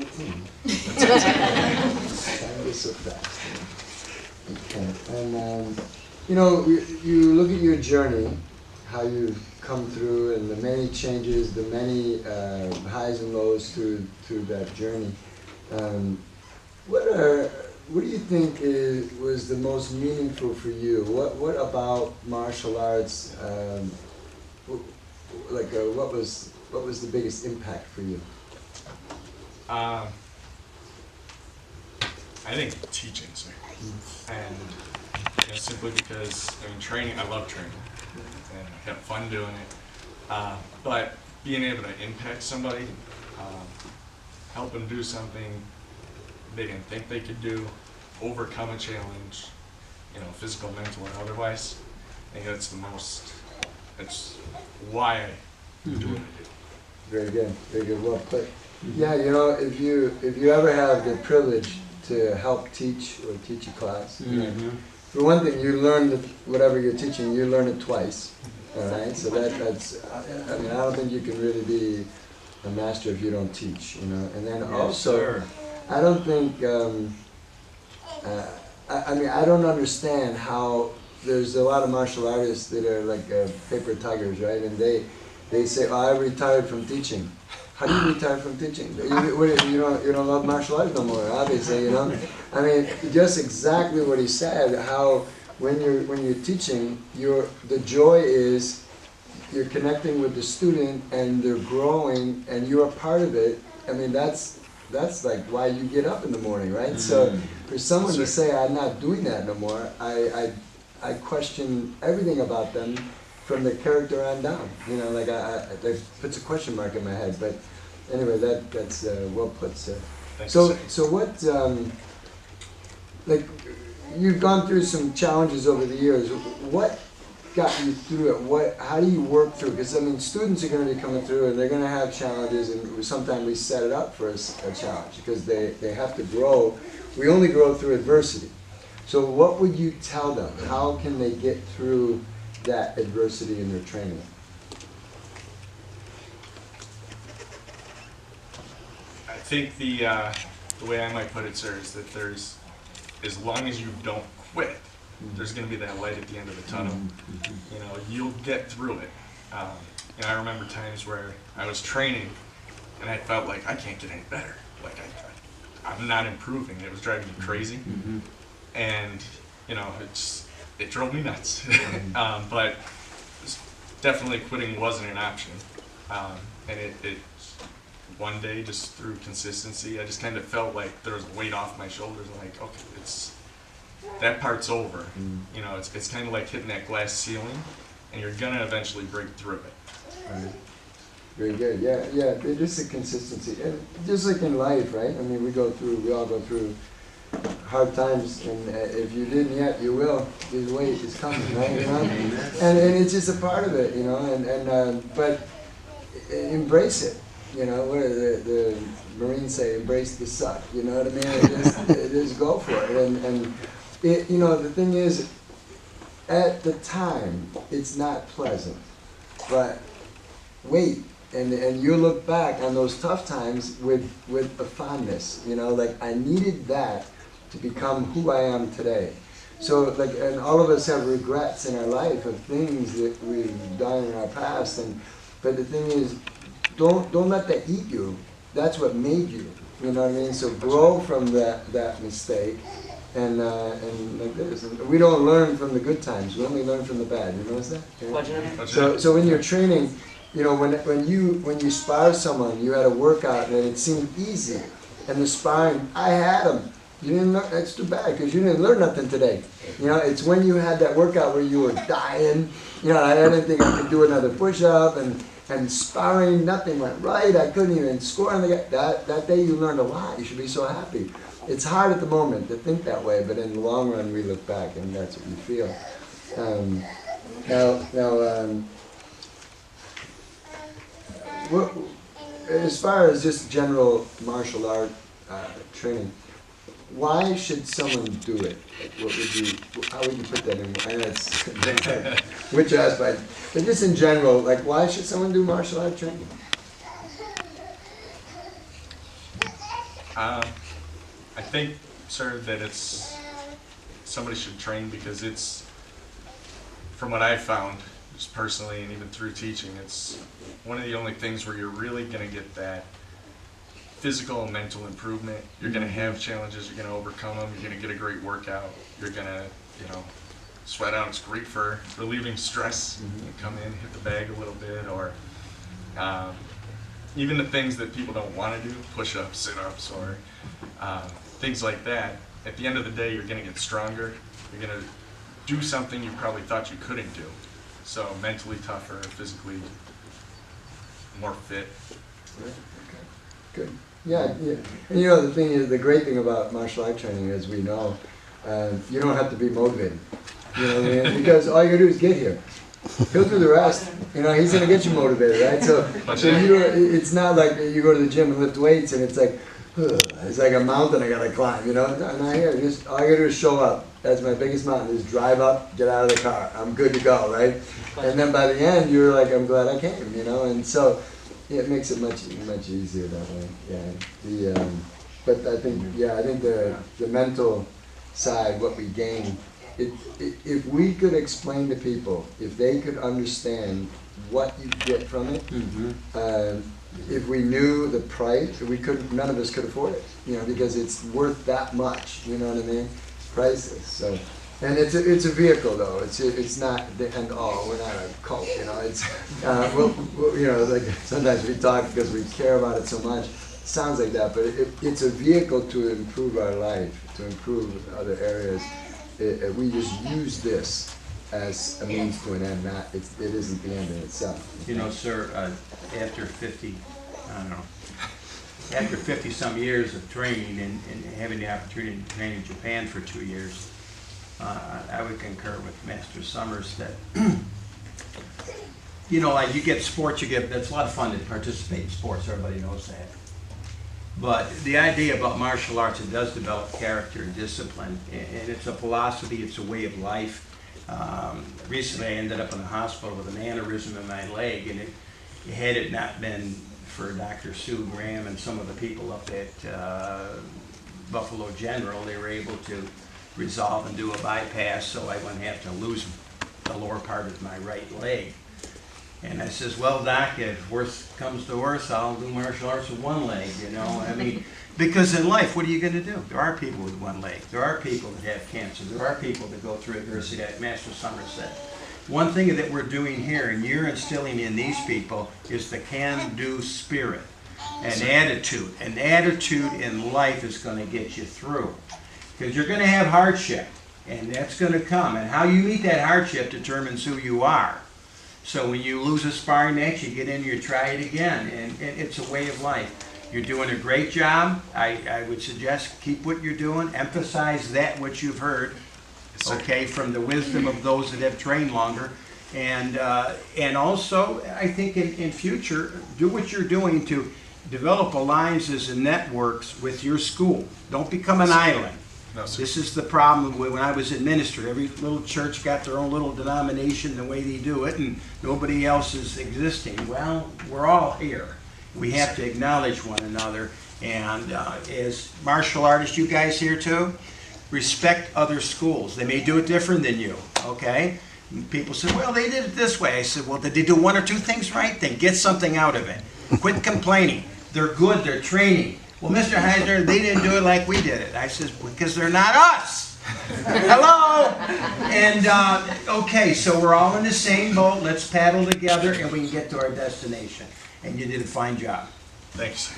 19. Time goes so fast. Okay. And you know, you look at your journey, how you've come through, and the many changes, the many highs and lows through that journey. What do you think was the most meaningful for you? What about martial arts? What was the biggest impact for you? I think teaching, sir. And simply because, I mean, training, I love training, and I have fun doing it. But being able to impact somebody, help them do something they didn't think they could do, overcome a challenge, physical, mental, or otherwise, I think that's why I do what I do. Very good, very good. Well put. Yeah, if you ever have the privilege to help teach or teach a class, for one thing, you learn whatever you're teaching, you learn it twice. All right, so that's. I mean, I don't think you can really be a master if you don't teach. And then also, I don't think. I mean, I don't understand how there's a lot of martial artists that are like paper tigers, right? And they say, "Oh, I retired from teaching." How do you retire from teaching? You don't love martial arts no more, obviously. I mean, just exactly what he said. How when you're teaching, the joy is you're connecting with the student and they're growing and you're a part of it. I mean, that's like why you get up in the morning, right? So for someone to say I'm not doing that no more, I question everything about them from the character on down. That puts a question mark in my head. But anyway, that's well put, sir. So what, you've gone through some challenges over the years. What got you through it? How do you work through it? Because I mean, students are going to be coming through and they're going to have challenges, and sometimes we set it up for a challenge because they have to grow. We only grow through adversity. So what would you tell them? How can they get through that adversity in their training? I think the way I might put it, sir, is that as long as you don't quit, there's going to be that light at the end of the tunnel. You'll get through it. I remember times where I was training and I felt like I can't get any better. Like I'm not improving. It was driving me crazy. And it drove me nuts. But definitely quitting wasn't an option. And it one day, just through consistency, I just kind of felt like there was a weight off my shoulders. Like, okay, that part's over. It's kind of like hitting that glass ceiling, and you're gonna eventually break through it. Right. Very good. Yeah. Just a consistency, and just like in life, right? I mean, we all go through hard times, and if you didn't yet, you will. This weight is coming, right? And it's just a part of it, but embrace it. What do the Marines say? Embrace the suck. You know what I mean? Just go for it. And the thing is, at the time, it's not pleasant, but wait. And you look back on those tough times with a fondness, like I needed that to become who I am today. So and all of us have regrets in our life of things that we've done in our past, but the thing is, don't let that eat you. That's what made you. You know what I mean? So grow from that mistake, and like this. And we don't learn from the good times. We only learn from the bad. You notice that? Yeah. So when you're training, when you spar someone, you had a workout and it seemed easy, and the sparring, I had them. You didn't learn. That's too bad because you didn't learn nothing today. It's when you had that workout where you were dying. I didn't think I could do another push-up, and sparring, nothing went right. I couldn't even score on the guy. That day you learned a lot. You should be so happy. It's hard at the moment to think that way, but in the long run, we look back and that's what you feel. As far as just general martial art training, why should someone do it? How would you put that in? I know it's which aspect, but just in general, why should someone do martial art training? I think, sir, that somebody should train because it's, from what I've found, just personally and even through teaching, it's one of the only things where you're really going to get that physical and mental improvement. You're going to have challenges, you're going to overcome them, you're going to get a great workout, you're going to, sweat out. It's great for relieving stress. You come in, hit the bag a little bit, or even the things that people don't want to do, push-ups, sit-ups, or things like that. At the end of the day, you're going to get stronger. You're going to do something you probably thought you couldn't do. So mentally tougher, physically more fit. Right. Okay. Good. Yeah, yeah. And the thing is, the great thing about martial art training, as we know, you don't have to be motivated. You know what I mean? Because all you gotta do is get here. He'll do the rest. He's gonna get you motivated, right? So it's not like you go to the gym and lift weights and it's like, it's like a mountain I gotta climb. Not here. Just all I gotta do is show up. That's my biggest mountain. Just drive up, get out of the car. I'm good to go, right? And then by the end, you're like, I'm glad I came. And so it makes it much easier that way. Yeah. But I think the mental side, what we gain. If we could explain to people, if they could understand what you get from it, if we knew the price, none of us could afford it, because it's worth that much, you know what I mean? Priceless. So, and it's a vehicle though. It's not the end all. We're not a cult, It's like sometimes we talk because we care about it so much. It sounds like that, but it's a vehicle to improve our life, to improve other areas. We just use this as a means to an end, it isn't the end in itself. Sir, after 50 some years of training and having the opportunity to train in Japan for 2 years, I would concur with Master Summers that, like you get sports, that's a lot of fun to participate in sports, everybody knows that. But the idea about martial arts, it does develop character and discipline, and it's a philosophy, it's a way of life. Recently I ended up in the hospital with an aneurysm in my leg, and had it not been for Dr. Sue Graham and some of the people up at Buffalo General, they were able to resolve and do a bypass so I wouldn't have to lose the lower part of my right leg. And I says, well, Doc, if worse comes to worse, I'll do martial arts with one leg, because in life, what are you going to do? There are people with one leg. There are people that have cancer. There are people that go through adversity, like Master Summers said. One thing that we're doing here, and you're instilling in these people, is the can-do spirit, an attitude. An attitude in life is going to get you through. Because you're going to have hardship, and that's going to come. And how you meet that hardship determines who you are. So when you lose a sparring match, you get in, you try it again, and it's a way of life. You're doing a great job. I would suggest keep what you're doing. Emphasize that which you've heard, okay, from the wisdom of those that have trained longer. And also, I think in future, do what you're doing to develop alliances and networks with your school. Don't become an island. No, sir. This is the problem when I was in ministry. Every little church got their own little denomination, the way they do it, and nobody else is existing. Well, we're all here. We have to acknowledge one another. And as martial artists, you guys here too, respect other schools. They may do it different than you, okay? People say, well, they did it this way. I said, well, did they do one or two things right? Then get something out of it. Quit complaining. They're good, they're training. Well, Mr. Heisner, they didn't do it like we did it. I says, because they're not us. Hello? And, okay, so we're all in the same boat. Let's paddle together and we can get to our destination. And you did a fine job. Thanks.